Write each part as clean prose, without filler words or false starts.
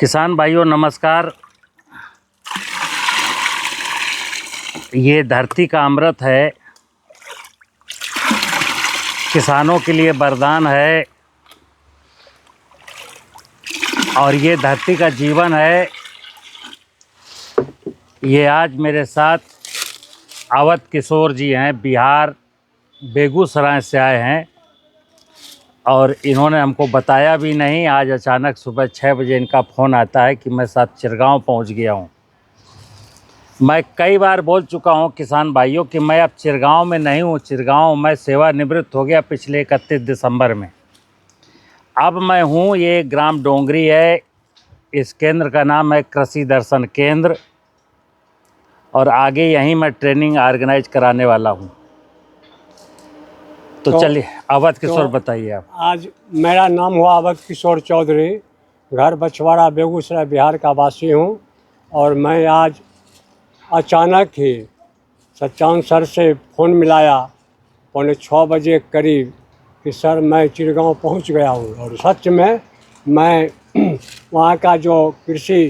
किसान भाइयों नमस्कार। ये धरती का अमृत है, किसानों के लिए वरदान है और ये धरती का जीवन है। ये आज मेरे साथ अवध किशोर जी हैं, बिहार बेगूसराय से आए हैं और इन्होंने हमको बताया भी नहीं। आज अचानक सुबह 6 बजे इनका फ़ोन आता है कि मैं साथ चिरगांव पहुंच गया हूं। मैं कई बार बोल चुका हूं किसान भाइयों कि मैं अब चिरगांव में नहीं हूं। चिरगांव मैं सेवानिवृत्त हो गया पिछले 31 दिसंबर में। अब मैं हूं, ये ग्राम डोंगरी है। इस केंद्र का नाम है कृषि दर्शन केंद्र और आगे यहीं मैं ट्रेनिंग ऑर्गेनाइज कराने वाला हूं। तो चलिए अवध किशोर बताइए आप। आज मेरा नाम हुआ अवध किशोर चौधरी, घर बछवाड़ा बेगूसराय बिहार का वासी हूँ। और मैं आज अचानक ही सच्चान सर से फ़ोन मिलाया 5:45 बजे करीब कि सर मैं चिरगांव पहुँच गया हूँ। और सच में मैं वहाँ का जो कृषि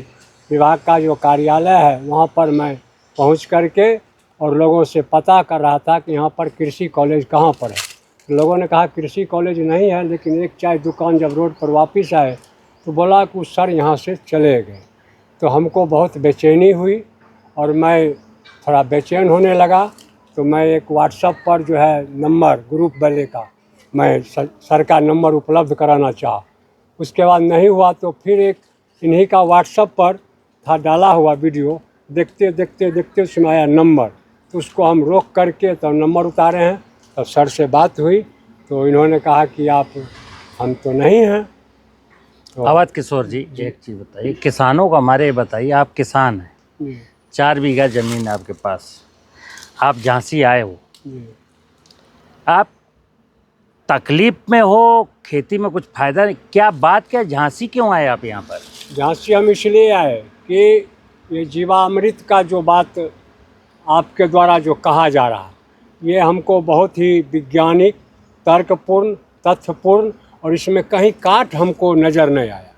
विभाग का जो कार्यालय है वहाँ पर मैं पहुँच करके और लोगों से पता कर रहा था कि यहाँ पर कृषि कॉलेज कहाँ पर है। लोगों ने कहा कृषि कॉलेज नहीं है, लेकिन एक चाय दुकान जब रोड पर वापस आए तो बोला कि सर यहाँ से चले गए। तो हमको बहुत बेचैनी हुई और मैं थोड़ा बेचैन होने लगा। तो मैं एक व्हाट्सएप पर जो है नंबर ग्रुप वाले का मैं सर का नंबर उपलब्ध कराना चाहा। उसके बाद नहीं हुआ तो फिर एक इन्हीं का व्हाट्सएप पर था डाला हुआ वीडियो, देखते देखते देखते उसमें आया नंबर, तो उसको हम रोक करके तो नंबर उतारे हैं। तब सर से बात हुई तो इन्होंने कहा कि आप हम तो नहीं हैं। तो अवध किशोर जी एक चीज़ बताइए, किसानों को हमारे बताइए, आप किसान हैं, 4 बीघा ज़मीन है आपके पास, आप झांसी आए हो, आप तकलीफ में हो, खेती में कुछ फ़ायदा नहीं, क्या बात, क्या झांसी क्यों आए आप यहाँ पर? झांसी हम इसलिए आए कि ये जीवामृत का जो बात आपके द्वारा जो कहा जा रहा है ये हमको बहुत ही वैज्ञानिक, तर्कपूर्ण, तथ्यपूर्ण और इसमें कहीं काट हमको नज़र नहीं आया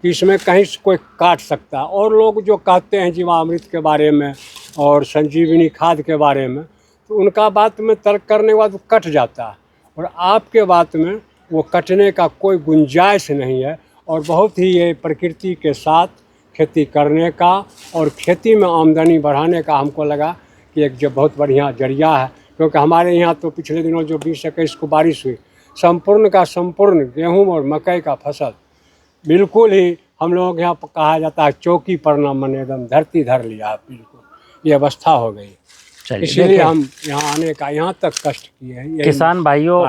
कि इसमें कहीं से कोई काट सकता है। और लोग जो कहते हैं जीवामृत के बारे में और संजीवनी खाद के बारे में, तो उनका बात में तर्क करने के बाद वो कट जाता है और आपके बात में वो कटने का कोई गुंजाइश नहीं है। और बहुत ही ये प्रकृति के साथ खेती करने का और खेती में आमदनी बढ़ाने का हमको लगा कि एक जो बहुत बढ़िया जरिया है। क्योंकि हमारे यहाँ तो पिछले दिनों जो 20-21 को बारिश हुई, संपूर्ण का संपूर्ण गेहूं और मकई का फसल बिल्कुल ही हम लोगों के यहाँ कहा जाता है चौकी पर ना मन एकदम धरती धर लिया, बिल्कुल ये अवस्था हो गई। इसलिए हम यहाँ आने का यहाँ तक कष्ट किए हैं। किसान भाइयों,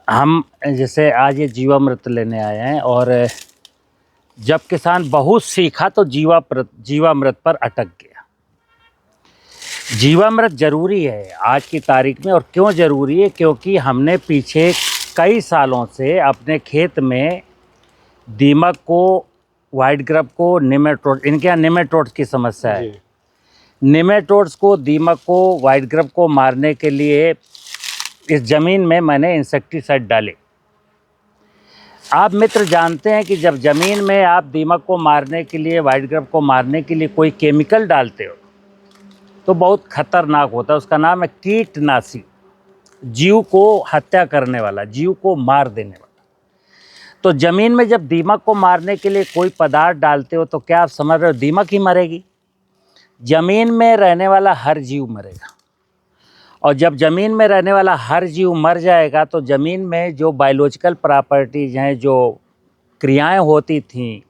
हम जैसे आज ये जीवामृत लेने आए हैं और जब किसान बहुत सीखा तो जीवामृत पर अटक गया। जीवामृत जरूरी है आज की तारीख में। और क्यों ज़रूरी है? क्योंकि हमने पीछे कई सालों से अपने खेत में दीमक को, वाइट ग्रब को, निमेटोड, इनके यहाँ निमेटोड्स की समस्या है। निमेटोड्स को, दीमक को, वाइट ग्रब को मारने के लिए इस ज़मीन में मैंने इंसेक्टिसाइड डाले। आप मित्र जानते हैं कि जब ज़मीन में आप दीमक को मारने के लिए, वाइट ग्रब को मारने के लिए कोई केमिकल डालते हो तो बहुत खतरनाक होता है। उसका नाम है कीटनाशी, जीव को हत्या करने वाला, जीव को मार देने वाला। तो ज़मीन में जब दीमक को मारने के लिए कोई पदार्थ डालते हो तो क्या आप समझ रहे हो दीमक ही मरेगी? ज़मीन में रहने वाला हर जीव मरेगा। और जब ज़मीन में रहने वाला हर जीव मर जाएगा तो ज़मीन में जो बायोलॉजिकल प्रॉपर्टीज़ हैं, जो क्रियाएं होती थीं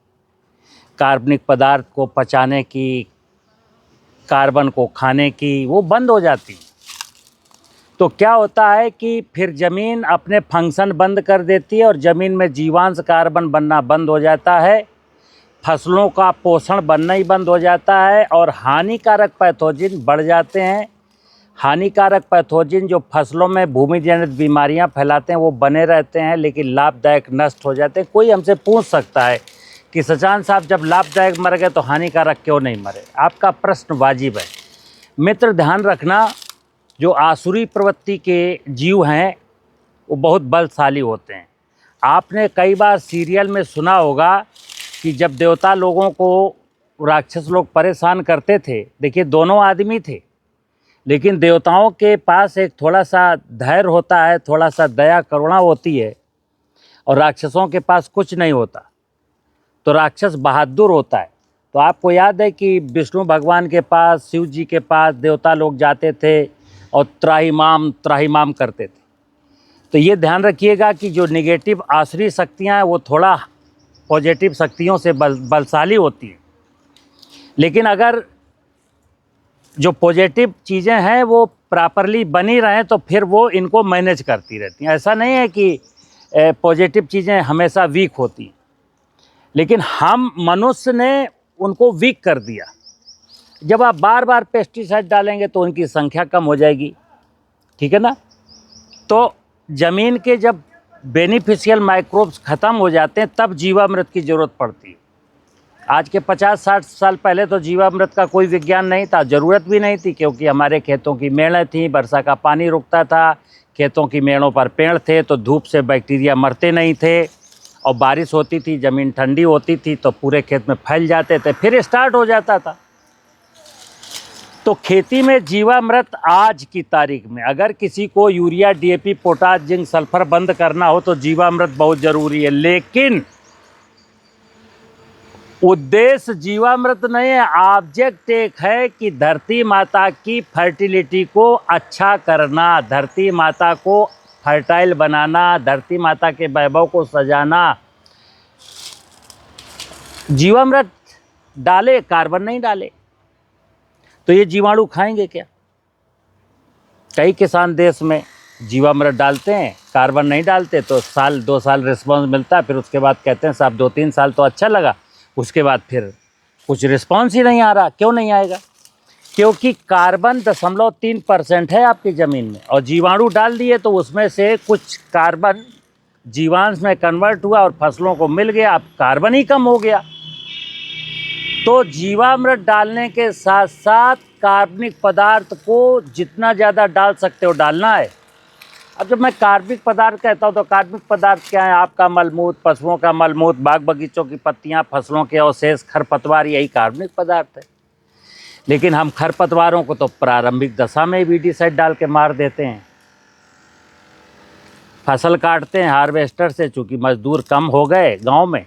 कार्बनिक पदार्थ को पचाने की, कार्बन को खाने की, वो बंद हो जाती। तो क्या होता है कि फिर ज़मीन अपने फंक्शन बंद कर देती है और ज़मीन में जीवांश कार्बन बनना बंद हो जाता है, फसलों का पोषण बनना ही बंद हो जाता है और हानिकारक पैथोजन बढ़ जाते हैं। हानिकारक पैथोजन जो फसलों में भूमि जनित बीमारियां फैलाते हैं वो बने रहते हैं, लेकिन लाभदायक नष्ट हो जाते हैं। कोई हमसे पूछ सकता है कि सचान साहब जब लाभदायक मर गए तो हानिकारक क्यों नहीं मरे? आपका प्रश्न वाजिब है। मित्र ध्यान रखना, जो आसुरी प्रवृत्ति के जीव हैं वो बहुत बलशाली होते हैं। आपने कई बार सीरियल में सुना होगा कि जब देवता लोगों को राक्षस लोग परेशान करते थे, देखिए दोनों आदमी थे, लेकिन देवताओं के पास एक थोड़ा सा धैर्य होता है, थोड़ा सा दया करुणा होती है, और राक्षसों के पास कुछ नहीं होता। तो राक्षस बहादुर होता है। तो आपको याद है कि विष्णु भगवान के पास, शिव जी के पास देवता लोग जाते थे और त्राहिमाम त्राहिमाम करते थे। तो ये ध्यान रखिएगा कि जो नेगेटिव आसुरी शक्तियाँ हैं वो थोड़ा पॉजिटिव शक्तियों से बलशाली होती हैं, लेकिन अगर जो पॉजिटिव चीज़ें हैं वो प्रॉपरली बनी रहें तो फिर वो इनको मैनेज करती रहती हैं। ऐसा नहीं है कि पॉजिटिव चीज़ें हमेशा वीक होती हैं, लेकिन हम मनुष्य ने उनको वीक कर दिया। जब आप बार बार पेस्टिसाइड डालेंगे तो उनकी संख्या कम हो जाएगी, ठीक है ना। तो ज़मीन के जब बेनिफिशियल माइक्रोब्स ख़त्म हो जाते हैं तब जीवामृत की ज़रूरत पड़ती है। आज के 50-60 साल पहले तो जीवामृत का कोई विज्ञान नहीं था, ज़रूरत भी नहीं थी, क्योंकि हमारे खेतों की मेड़ें थीं, वर्षा का पानी रुकता था, खेतों की मेड़ों पर पेड़ थे तो धूप से बैक्टीरिया मरते नहीं थे, और बारिश होती थी, ज़मीन ठंडी होती थी तो पूरे खेत में फैल जाते थे, फिर स्टार्ट हो जाता था। तो खेती में जीवामृत आज की तारीख में अगर किसी को urea, DAP, potash, zinc, sulphur बंद करना हो तो जीवामृत बहुत ज़रूरी है। लेकिन उद्देश्य जीवामृत नहीं है, ऑब्जेक्ट एक है कि धरती माता की फर्टिलिटी को अच्छा करना, धरती माता को फर्टाइल बनाना, धरती माता के वैभव को सजाना। जीवामृत डाले, कार्बन नहीं डाले, तो ये जीवाणु खाएंगे क्या। कई किसान देश में जीवामृत डालते हैं, कार्बन नहीं डालते, तो साल 2 साल रिस्पॉन्स मिलता है, फिर उसके बाद कहते हैं साहब 2-3 साल तो अच्छा लगा, उसके बाद फिर कुछ रिस्पॉन्स ही नहीं आ रहा। क्यों नहीं आएगा? क्योंकि कार्बन 0.3% है आपकी ज़मीन में, और जीवाणु डाल दिए तो उसमें से कुछ कार्बन जीवांश में कन्वर्ट हुआ और फसलों को मिल गया, अब कार्बन ही कम हो गया। तो जीवामृत डालने के साथ साथ कार्बनिक पदार्थ को जितना ज़्यादा डाल सकते हो डालना है। अब जब मैं कार्बनिक पदार्थ कहता हूँ तो कार्बनिक पदार्थ क्या है? आपका मलमूत्र, पशुओं का मलमूत्र, बाग बगीचों की पत्तियाँ, फसलों के अवशेष, खरपतवार, यही कार्बनिक पदार्थ है। लेकिन हम खरपतवारों को तो प्रारंभिक दशा में वीडीसाइड डाल के मार देते हैं। फसल काटते हैं हार्वेस्टर से, चूँकि मजदूर कम हो गए गांव में,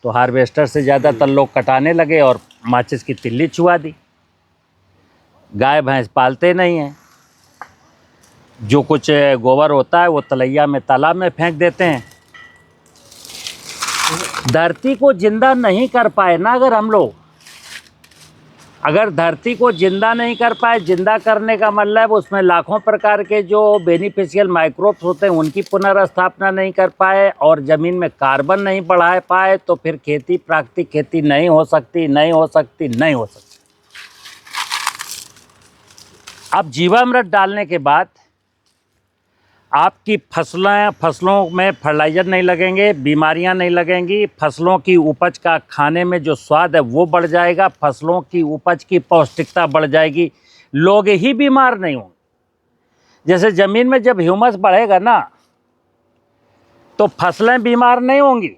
तो हार्वेस्टर से ज़्यादातर लोग कटाने लगे और माचिस की तिल्ली छुआ दी। गाय भैंस पालते नहीं हैं, जो कुछ गोबर होता है वो तलैया में, तालाब में फेंक देते हैं। धरती को जिंदा नहीं कर पाए ना, अगर हम लोग, अगर धरती को जिंदा नहीं कर पाए, जिंदा करने का मतलब उसमें लाखों प्रकार के जो बेनिफिशियल माइक्रोब्स होते हैं उनकी पुनर्स्थापना नहीं कर पाए, और ज़मीन में कार्बन नहीं बढ़ा पाए, तो फिर खेती, प्राकृतिक खेती नहीं हो सकती, नहीं हो सकती, नहीं हो सकती। अब जीवामृत डालने के बाद आपकी फसलों में फर्टिलाइज़र नहीं लगेंगे, बीमारियां नहीं लगेंगी, फसलों की उपज का खाने में जो स्वाद है वो बढ़ जाएगा, फसलों की उपज की पौष्टिकता बढ़ जाएगी, लोग ही बीमार नहीं होंगे। जैसे ज़मीन में जब ह्यूमस बढ़ेगा ना तो फसलें बीमार नहीं होंगी,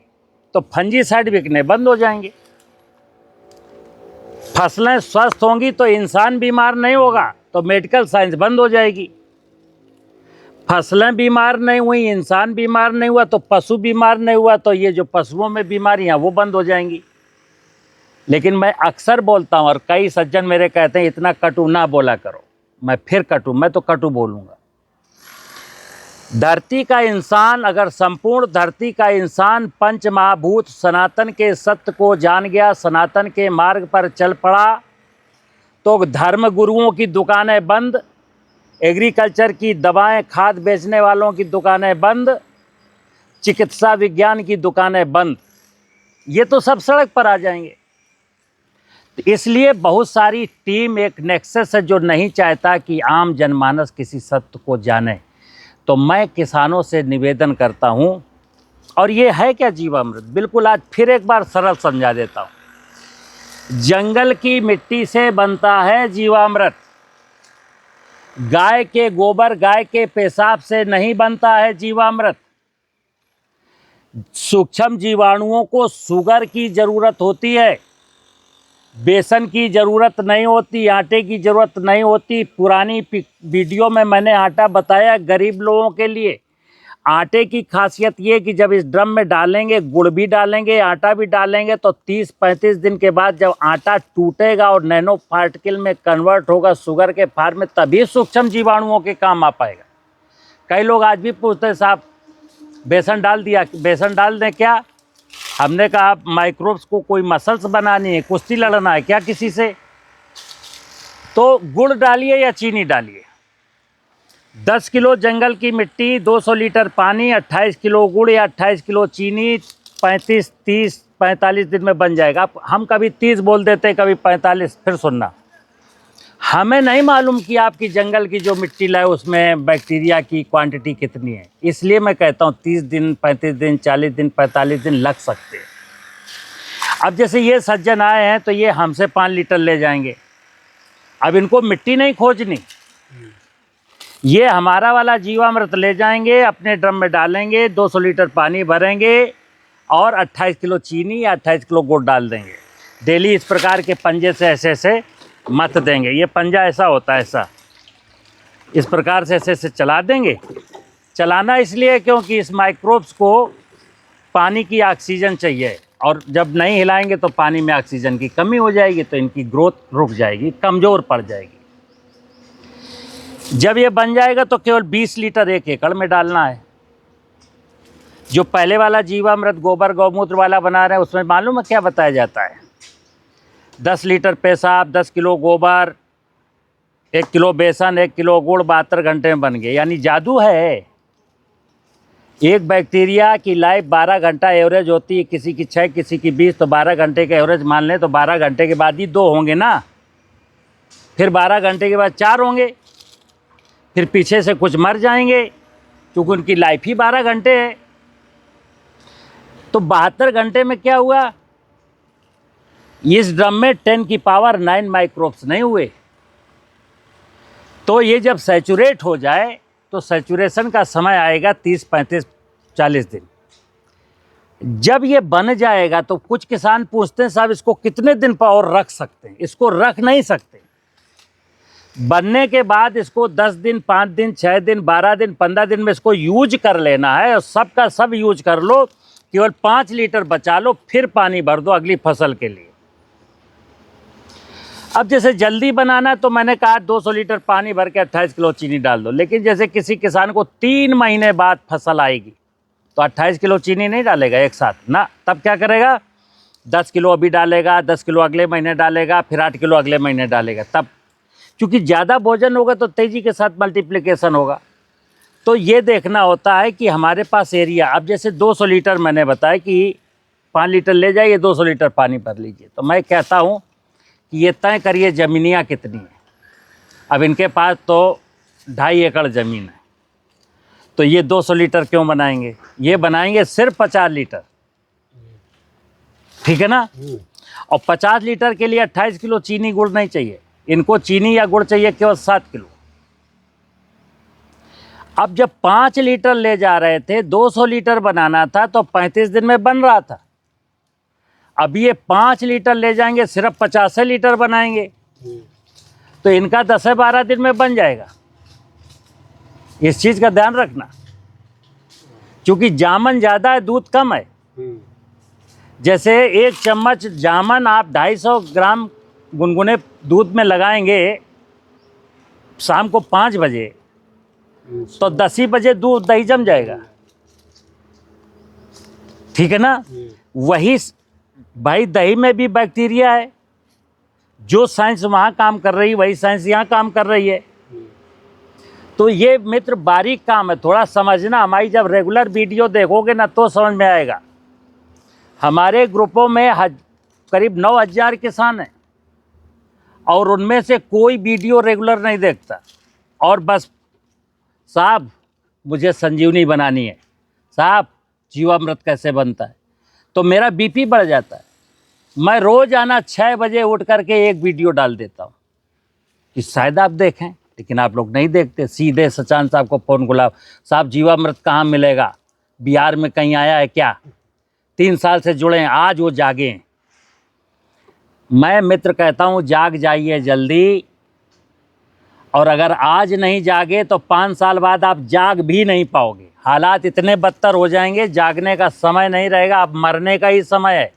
तो फंजीसाइड बिकने बंद हो जाएंगे। फसलें स्वस्थ होंगी तो इंसान बीमार नहीं होगा, तो मेडिकल साइंस बंद हो जाएगी। फसलें बीमार नहीं हुई, इंसान बीमार नहीं हुआ, तो पशु बीमार नहीं हुआ, तो ये जो पशुओं में बीमारियां वो बंद हो जाएंगी। लेकिन मैं अक्सर बोलता हूं, और कई सज्जन मेरे कहते हैं इतना कटु ना बोला करो, मैं फिर कटु, मैं तो कटु बोलूँगा। धरती का इंसान, अगर संपूर्ण धरती का इंसान पंच महाभूत सनातन के सत्य को जान गया, सनातन के मार्ग पर चल पड़ा, तो धर्म गुरुओं की दुकानें बंद, एग्रीकल्चर की दवाएं, खाद बेचने वालों की दुकानें बंद, चिकित्सा विज्ञान की दुकानें बंद, ये तो सब सड़क पर आ जाएंगे। तो इसलिए बहुत सारी टीम, एक नेक्सस है जो नहीं चाहता कि आम जनमानस किसी सत्य को जाने। तो मैं किसानों से निवेदन करता हूं, और ये है क्या जीवामृत, बिल्कुल आज फिर एक बार सरल समझा देता हूं। जंगल की मिट्टी से बनता है जीवामृत, गाय के गोबर, गाय के पेशाब से नहीं बनता है जीवामृत। सूक्ष्म जीवाणुओं को शुगर की ज़रूरत होती है, बेसन की ज़रूरत नहीं होती, आटे की ज़रूरत नहीं होती। पुरानी वीडियो में मैंने आटा बताया गरीब लोगों के लिए। आटे की खासियत ये कि जब इस ड्रम में डालेंगे, गुड़ भी डालेंगे, आटा भी डालेंगे, तो 30-35 दिन के बाद जब आटा टूटेगा और नैनो पार्टिकल में कन्वर्ट होगा शुगर के फॉर्म में, तभी सूक्ष्म जीवाणुओं के काम आ पाएगा। कई लोग आज भी पूछते हैं साहब बेसन डाल दिया, बेसन डाल दें क्या? हमने कहा माइक्रोब्स को कोई मसल्स बनानी है, कुश्ती लड़ना है क्या किसी से? तो गुड़ डालिए या चीनी डालिए। 10 किलो जंगल की मिट्टी, 200 लीटर पानी, 28 किलो गुड़ या 28 किलो चीनी, 35, 30, 45 दिन में बन जाएगा। हम कभी 30 बोल देते हैं, कभी 45। फिर सुनना, हमें नहीं मालूम कि आपकी जंगल की जो मिट्टी लाए उसमें बैक्टीरिया की क्वांटिटी कितनी है, इसलिए मैं कहता हूँ 30 दिन, 35 दिन, 40 दिन, 45 दिन लग सकते हैं। अब जैसे ये सज्जन आए हैं तो ये हमसे 5 लीटर ले जाएंगे। अब इनको मिट्टी नहीं खोजनी, ये हमारा वाला जीवामृत ले जाएंगे, अपने ड्रम में डालेंगे, 200 लीटर पानी भरेंगे और 28 किलो चीनी या 28 किलो गुड़ डाल देंगे। डेली इस प्रकार के पंजे से ऐसे ऐसे मत देंगे। ये पंजा ऐसा होता है, ऐसा इस प्रकार से ऐसे ऐसे चला देंगे। चलाना इसलिए क्योंकि इस माइक्रोब्स को पानी की ऑक्सीजन चाहिए, और जब नहीं हिलाएंगे तो पानी में ऑक्सीजन की कमी हो जाएगी, तो इनकी ग्रोथ रुक जाएगी, कमज़ोर पड़ जाएगी। जब ये बन जाएगा तो केवल 20 लीटर 1 एकड़ में डालना है। जो पहले वाला जीवामृत गोबर गौमूत्र वाला बना रहे हैं उसमें मालूम है क्या बताया जाता है? 10 लीटर पेशाब, 10 किलो गोबर, 1 किलो बेसन, 1 किलो गुड़, 72 घंटे में बन गए। यानी जादू है। एक बैक्टीरिया की लाइफ 12 घंटा एवरेज होती है, किसी की 6, किसी की 20, तो 12 घंटे का एवरेज मान लें तो 12 घंटे के बाद ही 2 होंगे ना, फिर 12 घंटे के बाद 4 होंगे, फिर पीछे से कुछ मर जाएंगे क्योंकि उनकी लाइफ ही 12 घंटे है। तो 72 घंटे में क्या हुआ? इस ड्रम में 10 की पावर 9 माइक्रोब्स नहीं हुए। तो ये जब सैचुरेट हो जाए तो सैचुरेशन का समय आएगा 30, 35, 40 दिन। जब ये बन जाएगा तो कुछ किसान पूछते हैं साहब इसको कितने दिन पर और रख सकते हैं? इसको रख नहीं सकते। बनने के बाद इसको 10 दिन, 5 दिन, 6 दिन, 12 दिन, 15 दिन में इसको यूज कर लेना है, और सब का सब यूज कर लो, केवल 5 लीटर बचा लो, फिर पानी भर दो अगली फसल के लिए। अब जैसे जल्दी बनाना है तो मैंने कहा 200 लीटर पानी भर के 28 किलो चीनी डाल दो, लेकिन जैसे किसी किसान को 3 महीने बाद फसल आएगी तो 28 किलो चीनी नहीं डालेगा एक साथ ना। तब क्या करेगा? 10 किलो अभी डालेगा, 10 किलो अगले महीने डालेगा, फिर 8 किलो अगले महीने डालेगा। तब क्योंकि ज़्यादा भोजन होगा तो तेज़ी के साथ मल्टीप्लिकेशन होगा। तो ये देखना होता है कि हमारे पास एरिया, अब जैसे 200 लीटर मैंने बताया कि 5 लीटर ले जाइए, 200 लीटर पानी भर लीजिए, तो मैं कहता हूँ कि ये तय करिए ज़मीनियाँ कितनी है। अब इनके पास तो 2.5 एकड़ ज़मीन है, तो ये 200 लीटर क्यों बनाएंगे? ये बनाएंगे सिर्फ 50 लीटर, ठीक है ना। और 50 लीटर के लिए 28 किलो चीनी गुड़ नहीं चाहिए, इनको चीनी या गुड़ चाहिए केवल 7 किलो। अब जब 5 लीटर ले जा रहे थे, 200 लीटर बनाना था तो 35 दिन में बन रहा था। अब ये 5 लीटर ले जाएंगे, सिर्फ 50 लीटर बनाएंगे, तो इनका 10-12 दिन में बन जाएगा। इस चीज़ का ध्यान रखना, क्योंकि जामन ज़्यादा है, दूध कम है। जैसे 1 चम्मच जामन आप 250 ग्राम गुनगुने दूध में लगाएंगे शाम को 5 बजे, तो 10 ही बजे दूध दही जम जाएगा, ठीक है ना। वही भाई दही में भी बैक्टीरिया है, जो साइंस वहाँ काम कर रही है वही साइंस यहाँ काम कर रही है। तो ये मित्र बारीक काम है, थोड़ा समझना। हमारी जब रेगुलर वीडियो देखोगे ना तो समझ में आएगा। हमारे ग्रुपों में करीब 9,000 किसान हैं, और उनमें से कोई वीडियो रेगुलर नहीं देखता, और बस साहब मुझे संजीवनी बनानी है, साहब जीवामृत कैसे बनता है, तो मेरा बीपी बढ़ जाता है। मैं रोज़ाना 6 बजे उठ करके एक वीडियो डाल देता हूँ कि शायद आप देखें, लेकिन आप लोग नहीं देखते। सीधे सचान साहब को फ़ोन गुलाब, साहब जीवामृत कहाँ मिलेगा? बिहार में कहीं आया है क्या? 3 साल से जुड़े हैं, आज वो जागे हैं। मैं मित्र कहता हूँ जाग जाइए जल्दी, और अगर आज नहीं जागे तो 5 साल बाद आप जाग भी नहीं पाओगे। हालात इतने बदतर हो जाएंगे, जागने का समय नहीं रहेगा, अब मरने का ही समय है।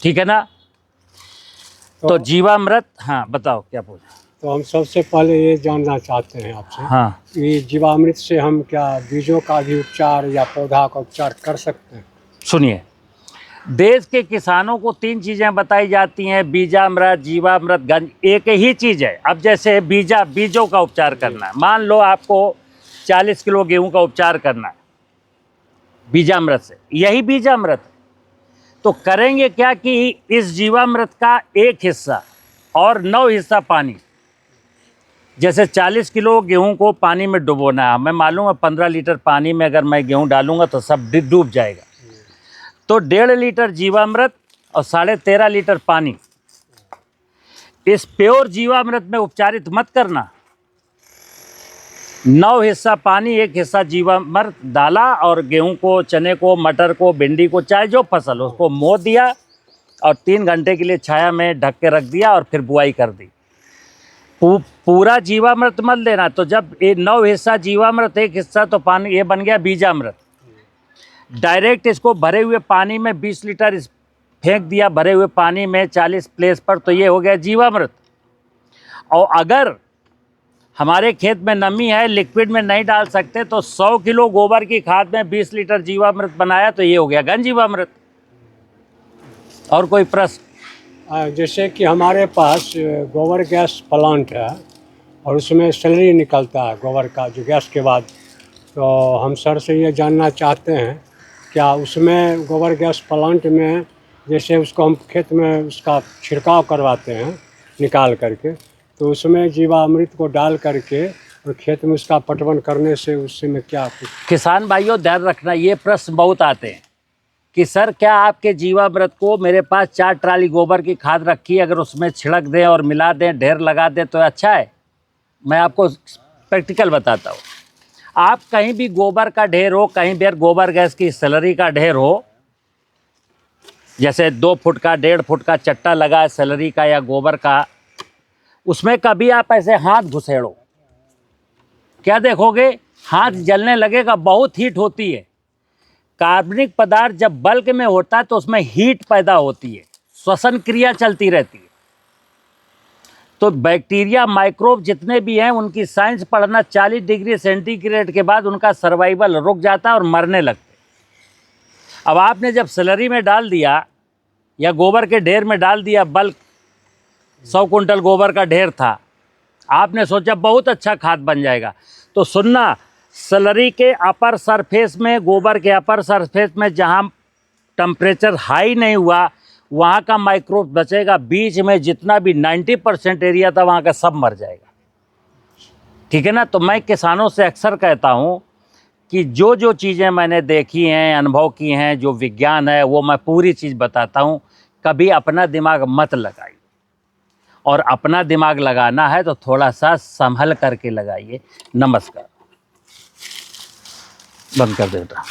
ठीक है ना? तो जीवामृत, हाँ बताओ क्या पूछा? तो हम सबसे पहले ये जानना चाहते हैं आपसे हाँ कि जीवामृत से हम क्या बीजों का भी उपचार या पौधा का उपचार कर सकते हैं? सुनिए, देश के किसानों को 3 चीज़ें बताई जाती हैं, बीजामृत, जीवामृत, गंज, एक ही चीज़ है। अब जैसे बीजों का उपचार करना है, मान लो आपको 40 किलो गेहूं का उपचार करना है बीजामृत से, यही बीजामृत है। तो करेंगे क्या कि इस जीवामृत का 1 हिस्सा और 9 हिस्सा पानी, जैसे 40 किलो गेहूं को पानी में डुबोना है, मैं मालूम 15 लीटर पानी में अगर मैं गेहूं डालूंगा तो सब डूब जाएगा। तो 1.5 लीटर जीवामृत और 13.5 लीटर पानी, इस प्योर जीवामृत में उपचारित मत करना। 9 हिस्सा पानी, 1 हिस्सा जीवामृत डाला और गेहूं को, चने को, मटर को, भिंडी को, चाहे जो फसल उसको मो दिया और 3 घंटे के लिए छाया में ढक के रख दिया और फिर बुआई कर दी। पूरा जीवामृत मत लेना। तो जब 9 हिस्सा जीवामृत, 1 हिस्सा तो पानी, ये बन गया बीजामृत। डायरेक्ट इसको भरे हुए पानी में 20 लीटर फेंक दिया, भरे हुए पानी में 40 प्लेस पर, तो ये हो गया जीवामृत। और अगर हमारे खेत में नमी है, लिक्विड में नहीं डाल सकते, तो 100 किलो गोबर की खाद में 20 लीटर जीवामृत बनाया, तो ये हो गया घन जीवामृत। और कोई प्रश्न? जैसे कि हमारे पास गोबर गैस प्लांट है और उसमें स्लरी निकलता है गोबर का जो गैस के बाद, तो हम सर से ये जानना चाहते हैं क्या उसमें गोबर गैस प्लांट में जैसे उसको हम खेत में उसका छिड़काव करवाते हैं निकाल करके, तो उसमें जीवामृत को डाल करके और खेत में उसका पटवन करने से उससे में क्या कुछ? किसान भाइयों ध्यान रखना, ये प्रश्न बहुत आते हैं कि सर क्या आपके जीवामृत को, मेरे पास 4 ट्राली गोबर की खाद रखी है, अगर उसमें छिड़क दें और मिला दें, ढेर लगा दें तो अच्छा है? मैं आपको प्रैक्टिकल बताता हूँ। आप कहीं भी गोबर का ढेर हो, कहीं भी गोबर गैस की स्लरी का ढेर हो, जैसे 2 फुट का, 1.5 फुट का चट्टा लगा है स्लरी का या गोबर का, उसमें कभी आप ऐसे हाथ घुसेड़ो, क्या देखोगे? हाथ जलने लगेगा, बहुत हीट होती है। कार्बनिक पदार्थ जब बल्क में होता है तो उसमें हीट पैदा होती है, श्वसन क्रिया चलती रहती है। तो बैक्टीरिया, माइक्रोब जितने भी हैं उनकी साइंस पढ़ना, 40 डिग्री सेंटीग्रेड के बाद उनका सर्वाइवल रुक जाता है और मरने लगते। अब आपने जब स्लरी में डाल दिया या गोबर के ढेर में डाल दिया, बल्क 100 कुंटल गोबर का ढेर था, आपने सोचा बहुत अच्छा खाद बन जाएगा, तो सुनना, स्लरी के अपर सरफेस में, गोबर के अपर सरफेस में जहाँ टेम्परेचर हाई नहीं हुआ वहाँ का माइक्रोब बचेगा, बीच में जितना भी 90% एरिया था वहाँ का सब मर जाएगा। ठीक है ना? तो मैं किसानों से अक्सर कहता हूँ कि जो जो चीज़ें मैंने देखी हैं, अनुभव की हैं, जो विज्ञान है वो मैं पूरी चीज़ बताता हूँ। कभी अपना दिमाग मत लगाइए, और अपना दिमाग लगाना है तो थोड़ा सा संभल करके लगाइए। नमस्कार। बंद कर दे बेटा।